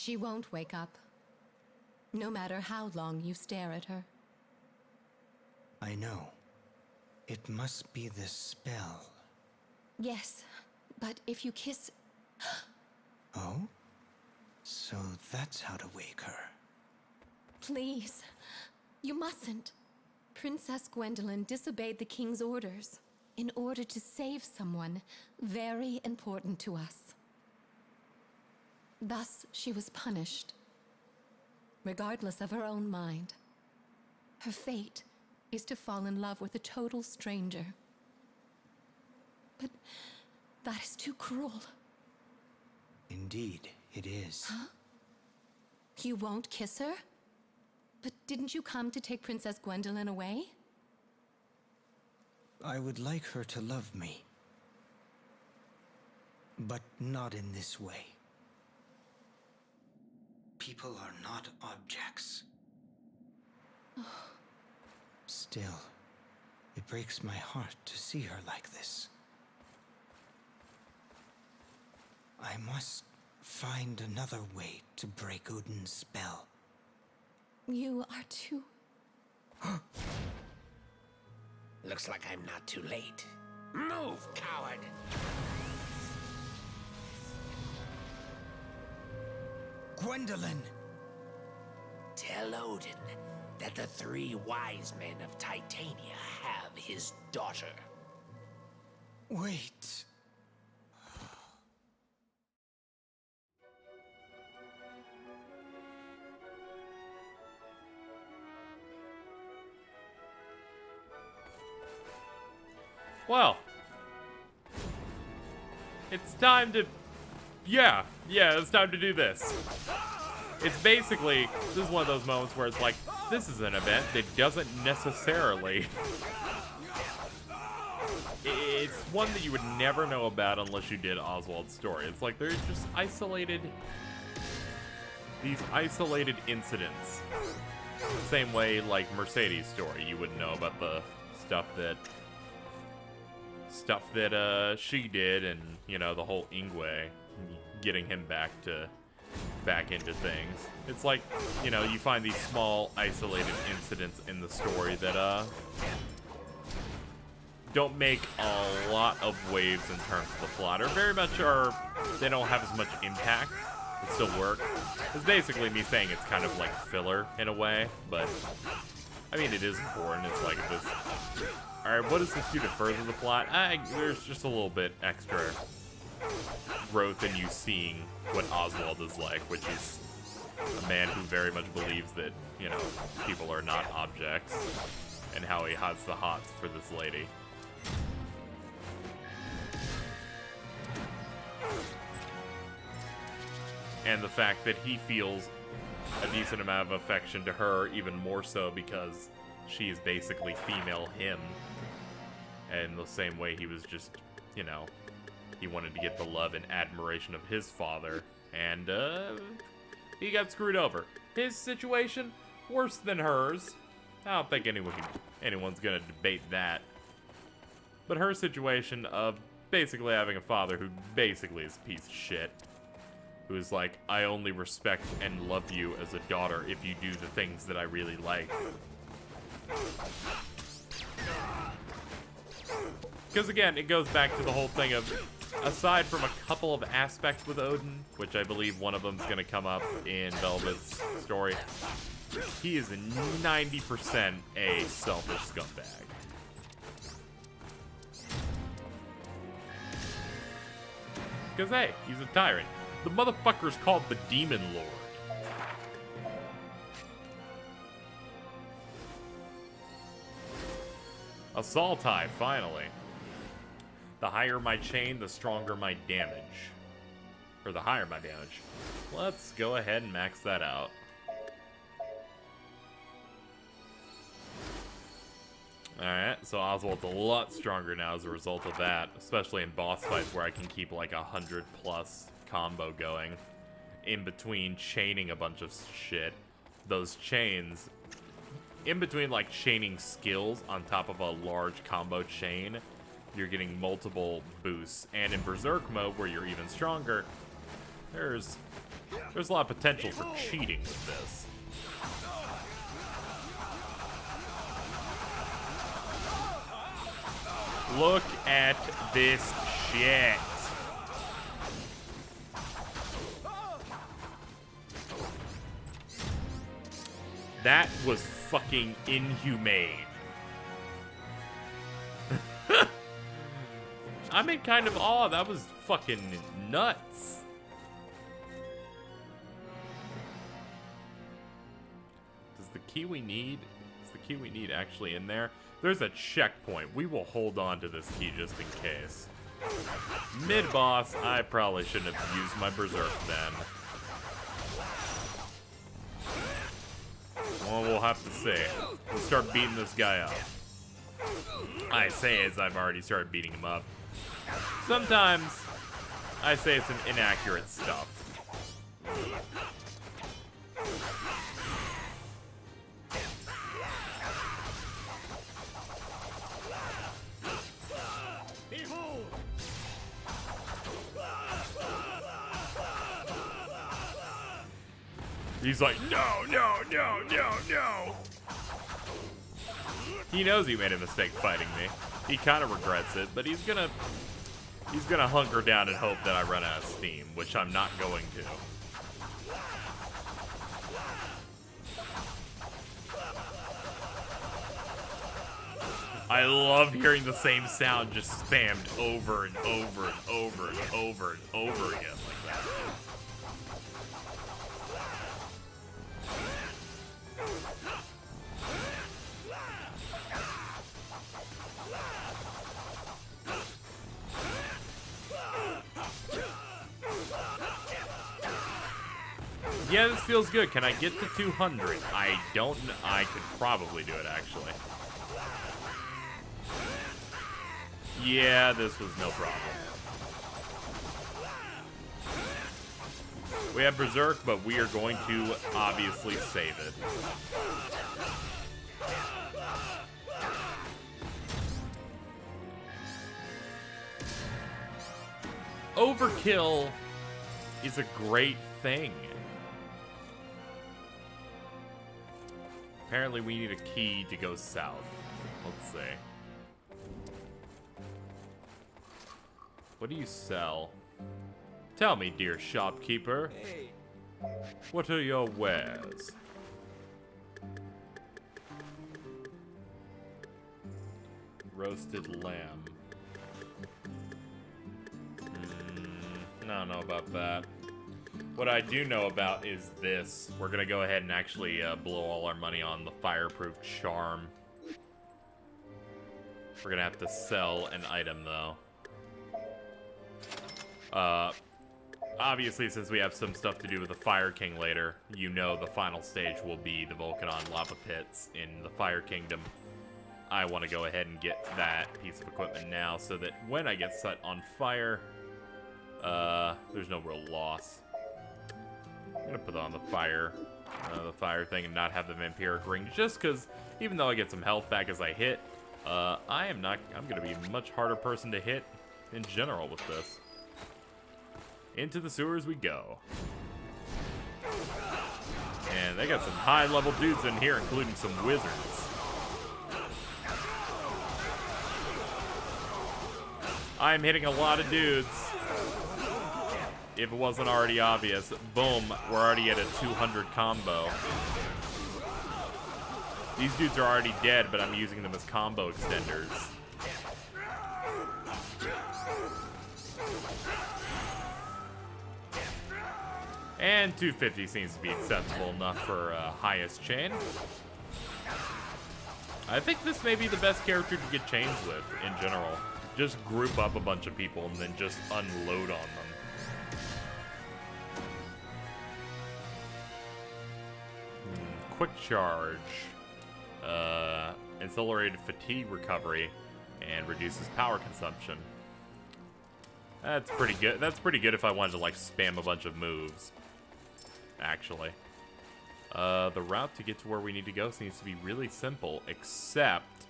She won't wake up, no matter how long you stare at her. I know. It must be the spell. Yes, but if you kiss... Oh? So that's how to wake her. Please, you mustn't. Princess Gwendolyn disobeyed the king's orders in order to save someone very important to us. Thus, she was punished, regardless of her own mind. Her fate is to fall in love with a total stranger. But that is too cruel. Indeed, it is. Huh? You won't kiss her? But didn't you come to take Princess Gwendolyn away? I would like her to love me. But not in this way. People are not objects. Still, it breaks my heart to see her like this. I must find another way to break Odin's spell. You are too... Looks like I'm not too late. Move, coward! Gwendolyn! Tell Odin that the 3 wise men of Titania have his daughter. Wait. Well, it's time to, yeah, it's time to do this. It's basically, this is one of those moments where it's like, this is an event that doesn't necessarily, it's one that you would never know about unless you did Oswald's story. It's like there's just these isolated incidents. Same way like Mercedes' story, you wouldn't know about the stuff that she did, and you know, the whole Ingwe getting him back into things. It's like, you know, you find these small isolated incidents in the story that don't make a lot of waves in terms of the plot, or very much they don't have as much impact. It still work. It's basically me saying it's kind of like filler in a way, but I mean, it is important. It's like this. Alright, what does this do to further the plot? There's just a little bit extra growth in you seeing what Oswald is like, which is a man who very much believes that, you know, people are not objects, and how he has the hots for this lady. And the fact that he feels a decent amount of affection to her, even more so because she is basically female him. And the same way he was just, you know, he wanted to get the love and admiration of his father, and he got screwed over. His situation, worse than hers. I don't think anyone's gonna debate that. But her situation of basically having a father who basically is a piece of shit. Who is like, I only respect and love you as a daughter if you do the things that I really like. Because again, it goes back to the whole thing of, aside from a couple of aspects with Odin, which I believe one of them is going to come up in Velvet's story, he is 90% a selfish scumbag. Because hey, he's a tyrant. The motherfucker's called the Demon Lord. A Saltai, finally. The higher my chain, the stronger my damage. Or the higher my damage. Let's go ahead and max that out. Alright, so Oswald's a lot stronger now as a result of that. Especially in boss fights where I can keep like 100+ combo going. In between chaining a bunch of shit. Those chains, in between like chaining skills on top of a large combo chain, you're getting multiple boosts. And in Berserk mode, where you're even stronger, there's There's a lot of potential for cheating with this. Look at this shit. That was fucking inhumane. I'm in kind of awe. That was fucking nuts. Is the key we need actually in there? There's a checkpoint. We will hold on to this key just in case. Mid-boss, I probably shouldn't have used my Berserk then. Well, we'll have to see. We'll start beating this guy up. I say as I've already started beating him up. Sometimes, I say some inaccurate stuff. He's like, no, no, no, no, no. He knows he made a mistake fighting me. He kind of regrets it, but he's gonna hunker down and hope that I run out of steam, which I'm not going to. I love hearing the same sound just spammed over and over and over and over and over again like that. Yeah, this feels good. Can I get to 200? I don't know. I could probably do it, actually. Yeah, this was no problem. We have Berserk, but we are going to obviously save it. Overkill is a great thing. Apparently we need a key to go south. Let's see. What do you sell? Tell me, dear shopkeeper. What are your wares? Roasted lamb. I don't know about that. What I do know about is this. We're gonna go ahead and actually blow all our money on the fireproof charm. We're gonna have to sell an item though. Obviously, since we have some stuff to do with the Fire King later, you know the final stage will be the Volcanon lava pits in the Fire Kingdom. I want to go ahead and get that piece of equipment now so that when I get set on fire, there's no real loss. I'm gonna put on the fire thing and not have the vampiric ring, just because even though I get some health back as I hit, I'm gonna be a much harder person to hit in general with this. Into the sewers we go. And they got some high-level dudes in here, including some wizards. I'm hitting a lot of dudes. If it wasn't already obvious, boom, we're already at a 200 combo. These dudes are already dead, but I'm using them as combo extenders. And 250 seems to be acceptable enough for highest chain. I think this may be the best character to get chains with in general. Just group up a bunch of people and then just unload on them. Quick charge. Accelerated fatigue recovery and reduces power consumption. That's pretty good. That's pretty good if I wanted to like spam a bunch of moves. Actually. The route to get to where we need to go seems to be really simple, except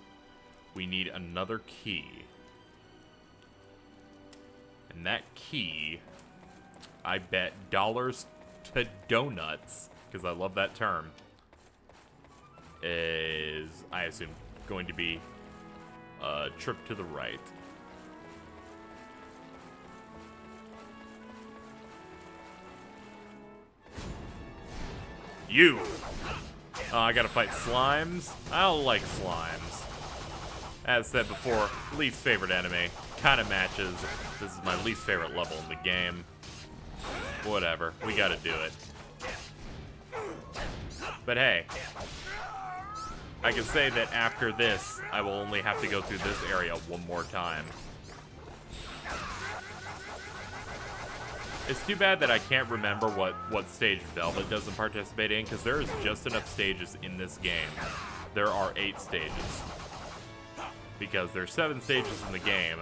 we need another key. And that key, I bet donuts, because I love that term, is, I assume, going to be a trip to the right. You! I gotta fight slimes? I don't like slimes. As said before, least favorite enemy. Kinda matches. This is my least favorite level in the game. Whatever, we gotta do it. But hey, I can say that after this, I will only have to go through this area one more time. It's too bad that I can't remember what stage Velvet doesn't participate in, because there is just enough stages in this game. There are 8 stages. Because there's 7 stages in the game,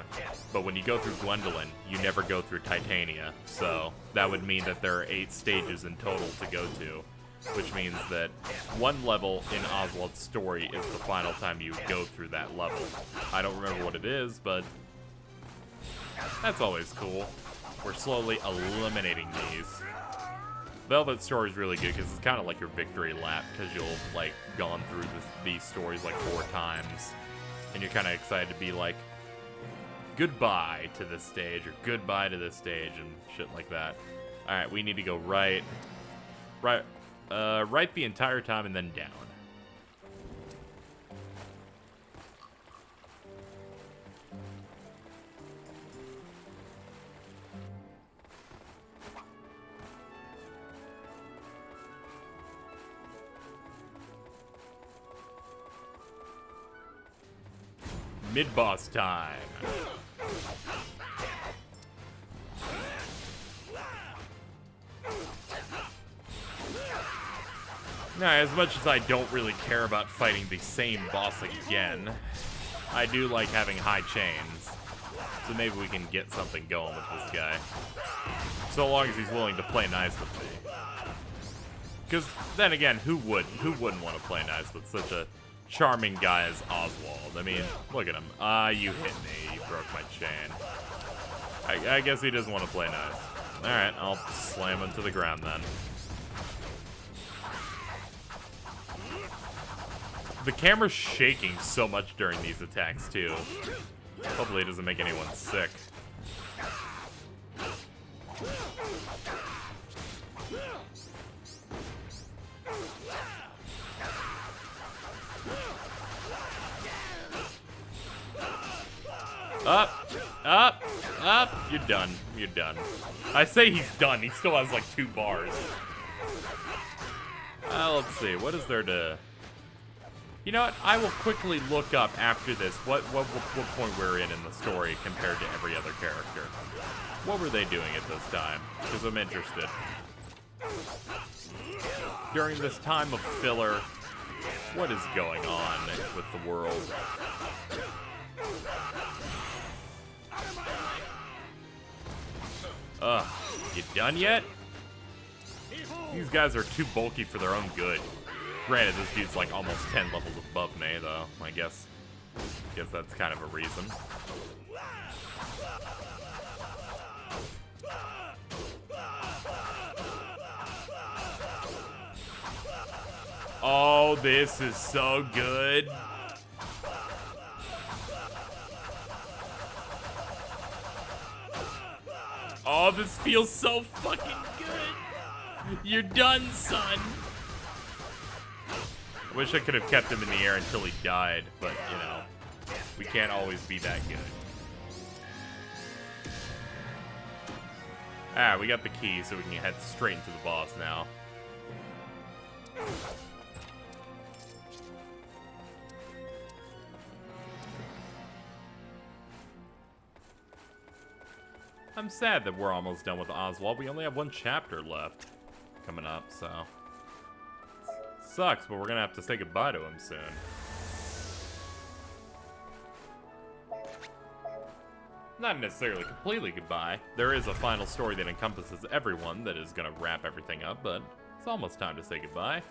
but when you go through Gwendolyn, you never go through Titania. So that would mean that there are 8 stages in total to go to, which means that one level in Oswald's story is the final time you go through that level. I don't remember what it is, but that's always cool. We're slowly eliminating these. Velvet's story is really good because it's kind of like your victory lap, because you'll like gone through these stories like 4 times. And you're kind of excited to be like, goodbye to this stage, or goodbye to this stage, and shit like that. Alright, we need to go right the entire time and then down. Mid-boss time. Now, as much as I don't really care about fighting the same boss again, I do like having high chains. So maybe we can get something going with this guy. So long as he's willing to play nice with me. Because then again, who wouldn't want to play nice with such a charming guy as Oswald? I mean, look at him. You hit me. You broke my chain. I guess he doesn't want to play nice. Alright, I'll slam him to the ground then. The camera's shaking so much during these attacks, too. Hopefully it doesn't make anyone sick. Up. You're done. You're done. I say he's done. He still has like 2 bars. Let's see. What is there to... You know what? I will quickly look up after this what point we're in the story compared to every other character. What were they doing at this time? Because I'm interested. During this time of filler, what is going on with the world? You done yet? These guys are too bulky for their own good. Granted, this dude's like almost 10 levels above me, though. I guess that's kind of a reason. Oh, this is so good. Oh, this feels so fucking good. You're done, son. I wish I could have kept him in the air until he died, but, you know, we can't always be that good. We got the key, so we can head straight into the boss now. I'm sad that we're almost done with Oswald. We only have 1 chapter left coming up, so... Sucks, but we're gonna have to say goodbye to him soon. Not necessarily completely goodbye. There is a final story that encompasses everyone that is gonna wrap everything up, but it's almost time to say goodbye.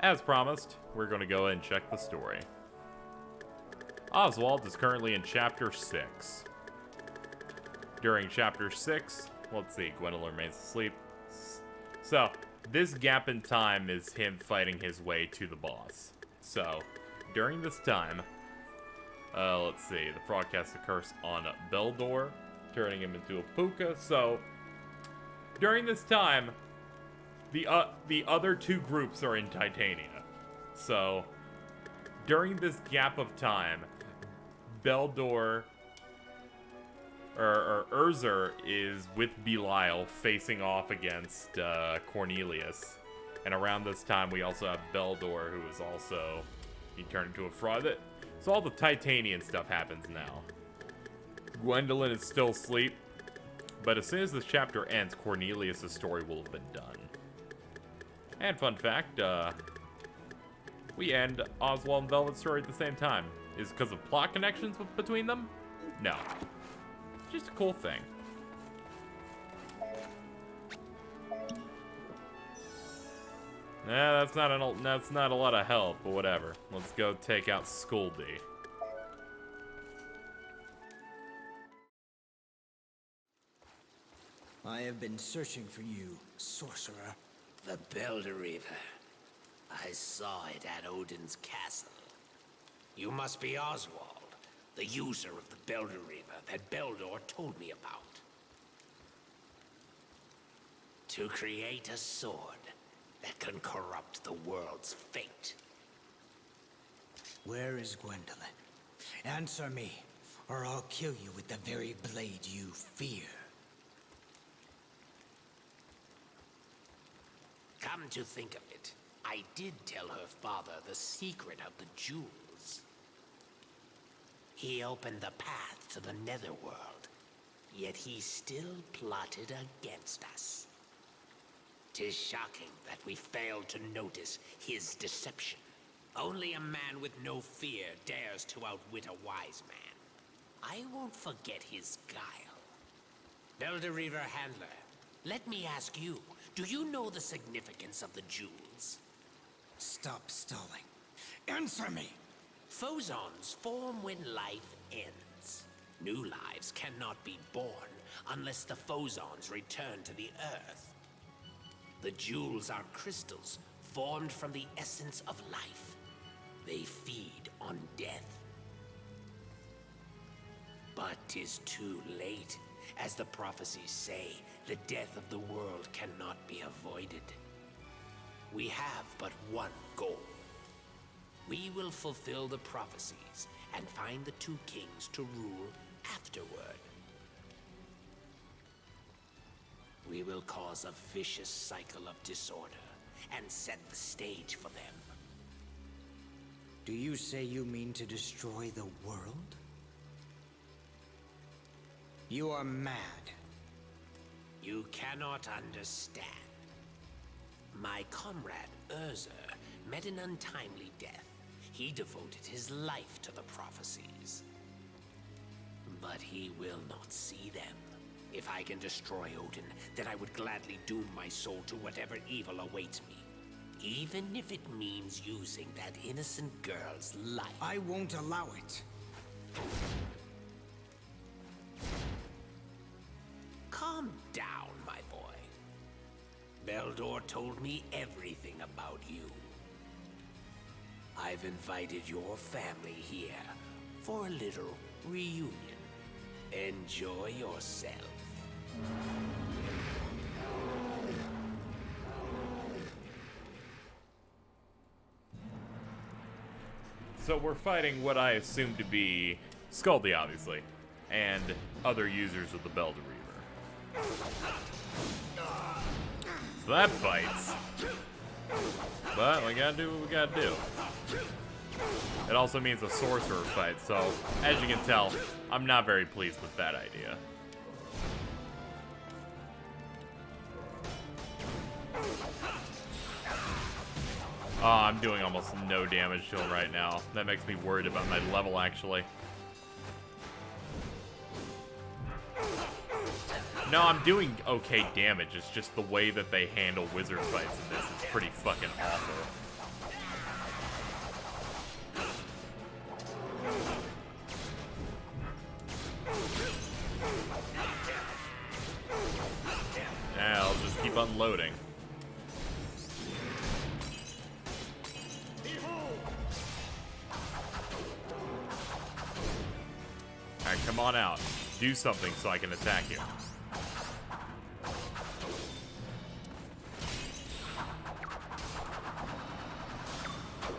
As promised, we're gonna go and check the story. Oswald is currently in Chapter 6. During Chapter 6, let's see, Gwendolyn remains asleep. So, this gap in time is him fighting his way to the boss. So, during this time, let's see, the frog casts a curse on Beldor, turning him into a puka. So, during this time, the other two groups are in Titania. So, during this gap of time, Beldor, or Urzer is with Belial facing off against Cornelius. And around this time, we also have Beldor, who is also being turned into a frog. So all the Titanian stuff happens now. Gwendolyn is still asleep, but as soon as this chapter ends, Cornelius' story will have been done. And fun fact, we end Oswald and Velvet's story at the same time. Is it because of plot connections between them? No. It's just a cool thing. Nah, that's not a lot of help, but whatever. Let's go take out Skuldi. I have been searching for you, sorcerer. The Belderreaver. I saw it at Odin's castle. You must be Oswald, the user of the Belderreaver that Beldor told me about. To create a sword that can corrupt the world's fate. Where is Gwendolyn? Answer me, or I'll kill you with the very blade you fear. Come to think of it, I did tell her father the secret of the jewels. He opened the path to the netherworld, yet he still plotted against us. 'Tis shocking that we failed to notice his deception. Only a man with no fear dares to outwit a wise man. I won't forget his guile. Belderreaver Handler, let me ask you, do you know the significance of the jewels? Stop stalling. Answer me! Phozons form when life ends. New lives cannot be born unless the phozons return to the earth. The jewels are crystals formed from the essence of life. They feed on death. But 'tis too late. As the prophecies say, the death of the world cannot be avoided. We have but one goal. We will fulfill the prophecies and find the two kings to rule afterward. We will cause a vicious cycle of disorder and set the stage for them. Do you say you mean to destroy the world? You are mad. You cannot understand. My comrade Urzer met an untimely death. He devoted his life to the prophecies. But he will not see them. If I can destroy Odin, then I would gladly doom my soul to whatever evil awaits me. Even if it means using that innocent girl's life. I won't allow it. Calm down, my boy. Beldor told me everything about you. I've invited your family here for a little reunion. Enjoy yourself. So we're fighting what I assume to be Skuldi, obviously, and other users of the Belderreaver. So that bites. But we gotta do what we gotta do. It also means a sorcerer fight, so as you can tell, I'm not very pleased with that idea. Oh, I'm doing almost no damage to him right now. That makes me worried about my level, actually. No, I'm doing okay damage. It's just the way that they handle wizard fights in this is pretty fucking awful. Yeah, I'll just keep unloading. Alright, come on out. Do something so I can attack you.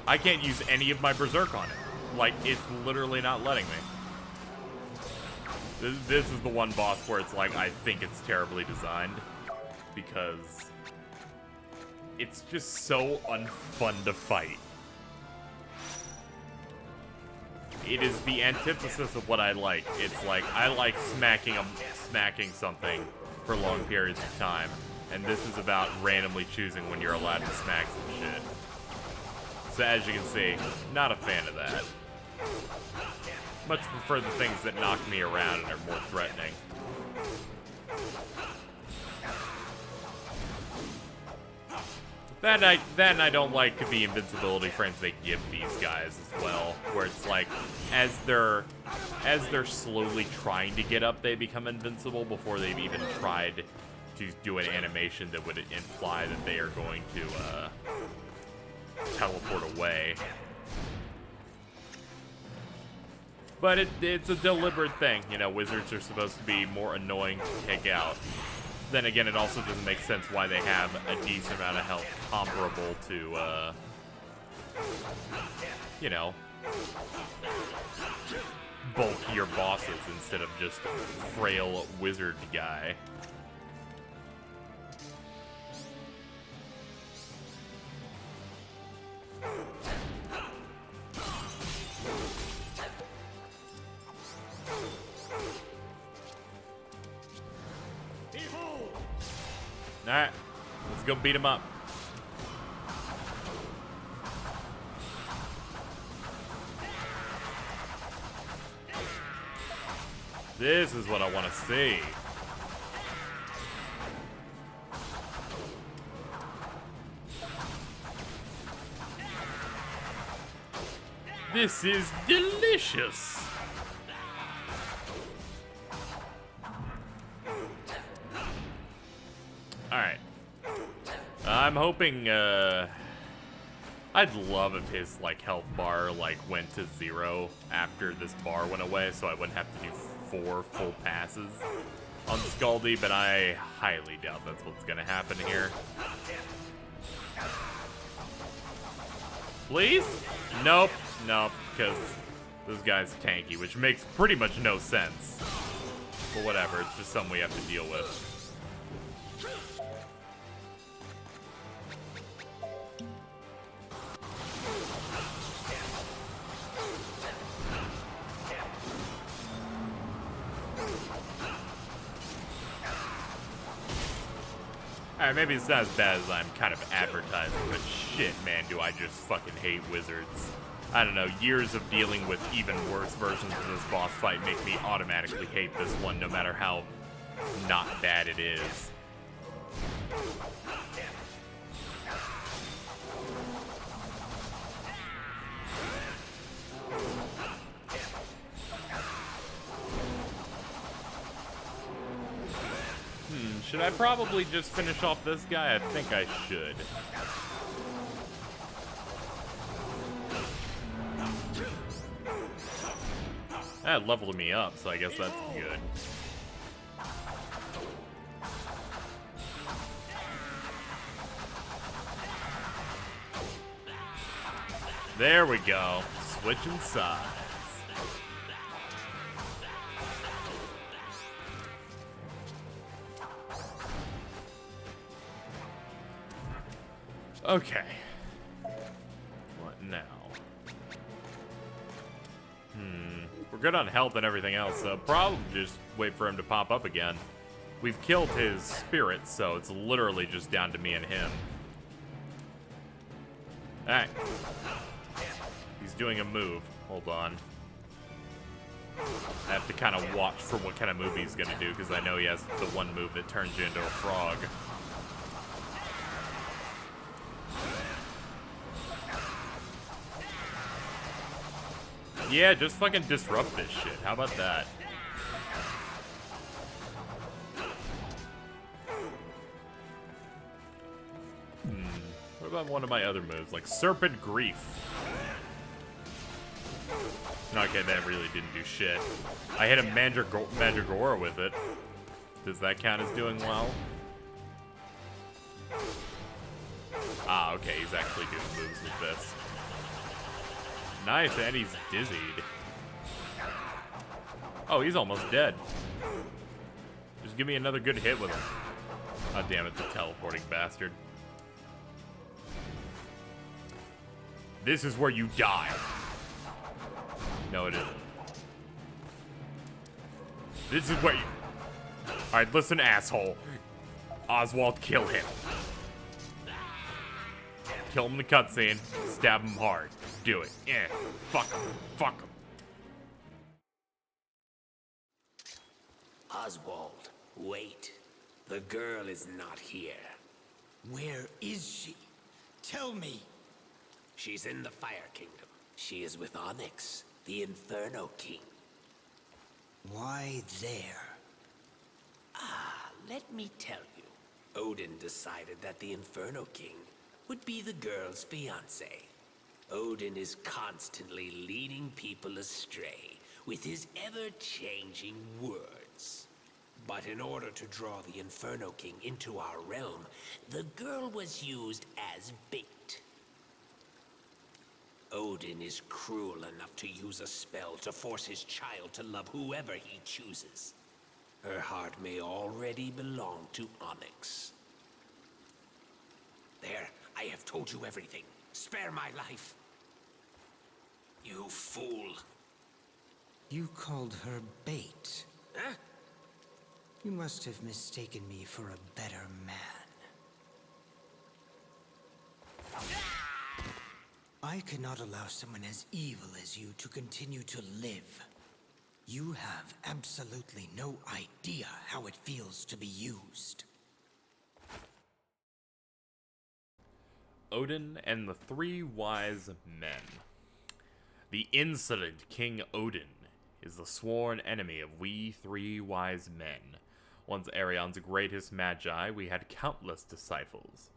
I can't use any of my Berserk on it. Like, it's literally not letting me. This is the one boss where it's like, I think it's terribly designed. Because it's just so unfun to fight. It is the antithesis of what I like. It's like, I like smacking something for long periods of time. And this is about randomly choosing when you're allowed to smack some shit. So as you can see, not a fan of that. Much prefer the things that knock me around and are more threatening. That and I don't like the invincibility frames they give these guys as well, where it's like, as they're slowly trying to get up, they become invincible before they've even tried to do an animation that would imply that they are going to teleport away. But it's a deliberate thing, you know, wizards are supposed to be more annoying to take out. Then again, it also doesn't make sense why they have a decent amount of health comparable to, you know, bulkier bosses instead of just a frail wizard guy. Alright, let's go beat him up. This is what I want to see. This is delicious. Alright. I'm hoping, I'd love if his, like, health bar, like, went to 0 after this bar went away, so I wouldn't have to do 4 full passes on Skuldi, but I highly doubt that's what's gonna happen here. Please? Nope. Nope, because this guy's tanky, which makes pretty much no sense. But whatever, it's just something we have to deal with. Alright, maybe it's not as bad as I'm kind of advertising, but shit, man, do I just fucking hate wizards. I don't know, years of dealing with even worse versions of this boss fight make me automatically hate this one, no matter how not bad it is. Should I probably just finish off this guy? I think I should. That leveled me up, so I guess that's good. There we go. Switching sides. Okay. What now? We're good on health and everything else, so probably just wait for him to pop up again. We've killed his spirit, so it's literally just down to me and him. Alright. He's doing a move. Hold on. I have to kind of watch for what kind of move he's going to do, because I know he has the one move that turns you into a frog. Yeah, just fucking disrupt this shit. How about that? What about one of my other moves, like Serpent Grief? Okay, that really didn't do shit. I hit a Mandragora with it. Does that count as doing well? Ah, okay, he's actually doing moves with this. Nice, and he's dizzied. Oh, he's almost dead. Just give me another good hit with him. Oh, damn it, the teleporting bastard. This is where you die. No, it isn't. This is where you... Alright, listen, asshole. Oswald, kill him. Kill him in the cutscene. Stab him hard. Do it. Yeah. Fuck him. Fuck him. Oswald, wait. The girl is not here. Where is she? Tell me. She's in the Fire Kingdom. She is with Onyx, the Inferno King. Why there? Let me tell you. Odin decided that the Inferno King would be the girl's fiancé. Odin is constantly leading people astray with his ever-changing words. But in order to draw the Inferno King into our realm, the girl was used as bait. Odin is cruel enough to use a spell to force his child to love whoever he chooses. Her heart may already belong to Onyx. There, I have told you everything. Spare my life. You fool. You called her bait. Huh? You must have mistaken me for a better man. I cannot allow someone as evil as you to continue to live. You have absolutely no idea how it feels to be used. Odin and the Three Wise Men. The insolent King Odin is the sworn enemy of we three wise men. Once Arion's greatest magi, we had countless disciples,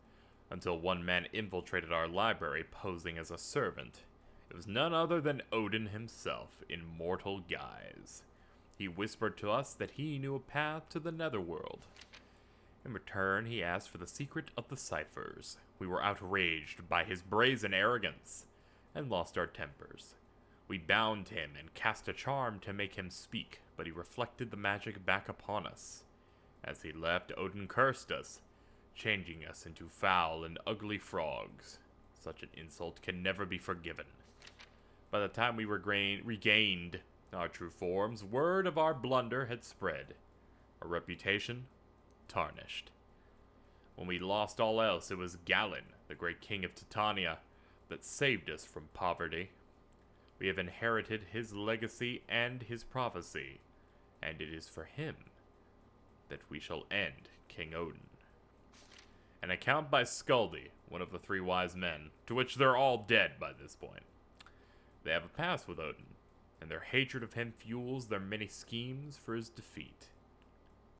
until one man infiltrated our library posing as a servant. It was none other than Odin himself, in mortal guise. He whispered to us that he knew a path to the netherworld. In return, he asked for the secret of the ciphers. We were outraged by his brazen arrogance, and lost our tempers. We bound him and cast a charm to make him speak, but he reflected the magic back upon us. As he left, Odin cursed us, changing us into foul and ugly frogs. Such an insult can never be forgiven. By the time we regained our true forms, word of our blunder had spread. Our reputation tarnished. When we lost all else, it was Galen, the great king of Titania, that saved us from poverty. We have inherited his legacy and his prophecy, and it is for him that we shall end King Odin. An account by Skuldi, one of the Three Wise Men, to which they're all dead by this point. They have a past with Odin, and their hatred of him fuels their many schemes for his defeat.